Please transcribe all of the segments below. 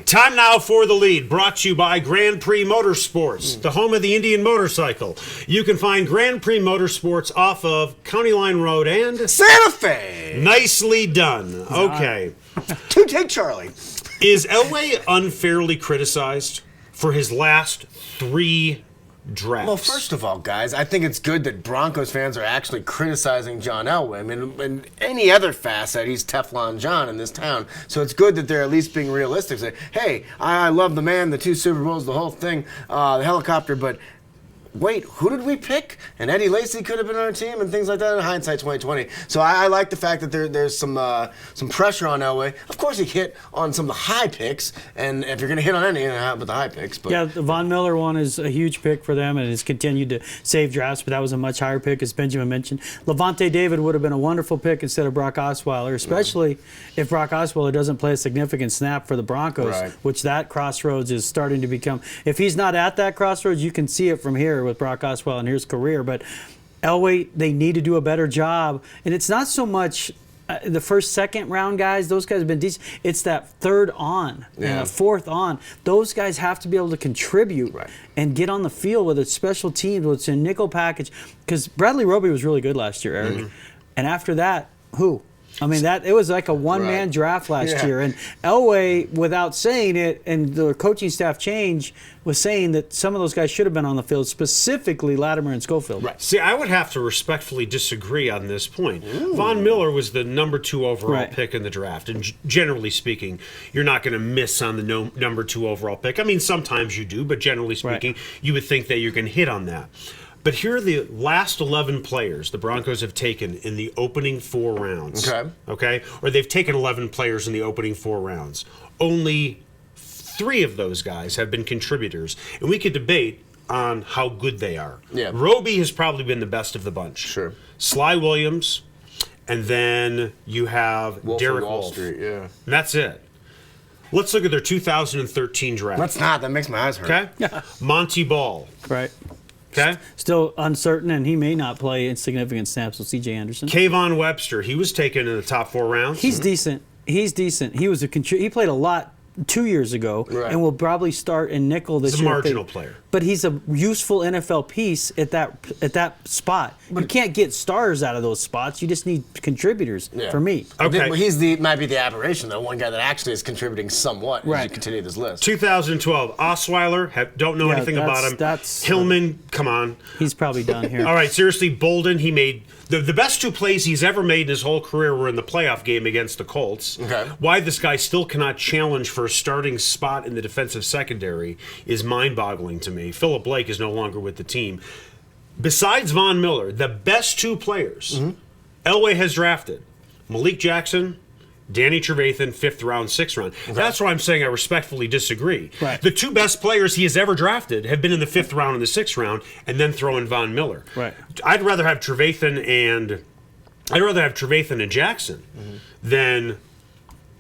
Time now for The Lead, brought to you by Grand Prix Motorsports, the home of the Indian motorcycle. You can find Grand Prix Motorsports off of County Line Road and Santa Fe. Nicely done. Okay. Take Charlie. Is Elway unfairly criticized for his last 3 drafts? Well, first of all, guys, I think it's good that Broncos fans are actually criticizing John Elway. I mean, in any other facet, he's Teflon John in this town. So it's good that they're at least being realistic. Say, hey, I love the man, the 2 Super Bowls, the whole thing, the helicopter, but wait, who did we pick? And Eddie Lacy could have been on our team and things like that in hindsight 2020. So I like the fact that there's some pressure on Elway. Of course, he hit on some of the high picks, and if you're going to hit on any, but the high picks. But yeah, the Von Miller one is a huge pick for them, and has continued to save drafts, but that was a much higher pick, as Benjamin mentioned. Levante David would have been a wonderful pick instead of Brock Osweiler, especially if Brock Osweiler doesn't play a significant snap for the Broncos, which that crossroads is starting to become. If he's not at that crossroads, you can see it from here with Brock Osweiler and his career. But Elway, they need to do a better job. And it's not so much the first, second round guys. Those guys have been decent. It's that third on and fourth on. Those guys have to be able to contribute and get on the field, whether it's special teams, whether it's a nickel package. Because Bradley Roby was really good last year, Eric. And after that, who? I mean, it was like a one-man draft last year. And Elway, without saying it, and the coaching staff change, was saying that some of those guys should have been on the field, specifically Latimer and Schofield. See, I would have to respectfully disagree on this point. Von Miller was the number 2 overall pick in the draft. And generally speaking, you're not going to miss on the number 2 overall pick. I mean, sometimes you do, but generally speaking, you would think that you're going to hit on that. But here are the last 11 players the Broncos have taken in the opening 4 rounds. Okay? Or they've taken 11 players in the opening 4 rounds. Only 3 of those guys have been contributors. And we could debate on how good they are. Roby has probably been the best of the bunch. Sly Williams, and then you have Derek Wolfe. And that's it. Let's look at their 2013 draft. Let's not. That makes my eyes hurt. Okay? Monty Ball. Okay. Still uncertain, and he may not play in significant snaps with C.J. Anderson. Kayvon Webster, he was taken in the top 4 rounds. He's decent. He's decent. He was he played a lot 2 years ago, and will probably start in nickel this year. He's a marginal player. But he's a useful NFL piece at that spot. You can't get stars out of those spots. You just need contributors, for me. Okay. He might be the aberration, though. One guy that actually is contributing somewhat as you continue this list. 2012, Osweiler, don't know anything about him. Hillman, come on. He's probably done here. All right, seriously, Bolden, he made the best 2 plays he's ever made in his whole career were in the playoff game against the Colts. Why this guy still cannot challenge for a starting spot in the defensive secondary is mind-boggling to me. Phillip Blake is no longer with the team. Besides Von Miller, the best 2 players Elway has drafted, Malik Jackson, Danny Trevathan, 5th round, 6th round. That's why I'm saying I respectfully disagree. The 2 best players he has ever drafted have been in the 5th round and the 6th round, and then throw in Von Miller. I'd rather have Trevathan and Jackson than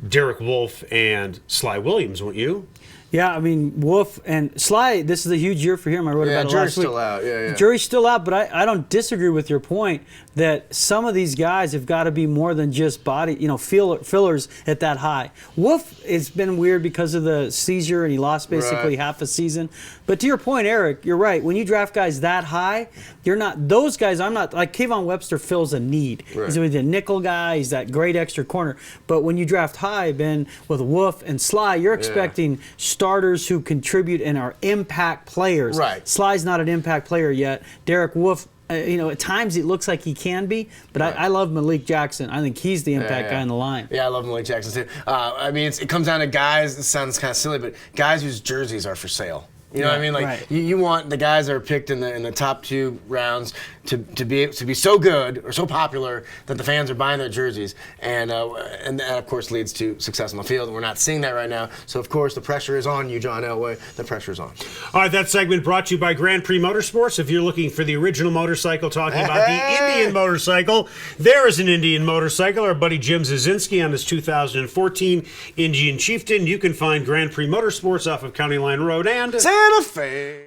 Derek Wolfe and Sly Williams, wouldn't you? Yeah, I mean, Wolf and Sly, this is a huge year for him. I wrote about it last week. Jury's still out. Jury's still out, but I don't disagree with your point that some of these guys have got to be more than just body, fillers at that high. Wolf, it's been weird because of the seizure, and he lost basically half a season. But to your point, Eric, you're right. When you draft guys that high, you're not, those guys, I'm not, like Kayvon Webster fills a need. He's a nickel guy, he's that great extra corner. But when you draft high, Ben, with Wolf and Sly, you're expecting starters who contribute and are impact players. Sly's not an impact player yet. Derek Wolfe, at times it looks like he can be, but I love Malik Jackson. I think he's the impact guy in the line. Yeah, I love Malik Jackson too. I mean, it comes down to guys, it sounds kind of silly, but guys whose jerseys are for sale. You know what I mean? Like you want the guys that are picked in the top 2 rounds to be so good or so popular that the fans are buying their jerseys, and that of course leads to success on the field. And we're not seeing that right now. So of course the pressure is on you, John Elway. The pressure is on. All right, that segment brought to you by Grand Prix Motorsports. If you're looking for the original motorcycle, talking about the Indian motorcycle, there is an Indian motorcycle. Our buddy Jim Zazinski on his 2014 Indian Chieftain. You can find Grand Prix Motorsports off of County Line Road and Santa Fe.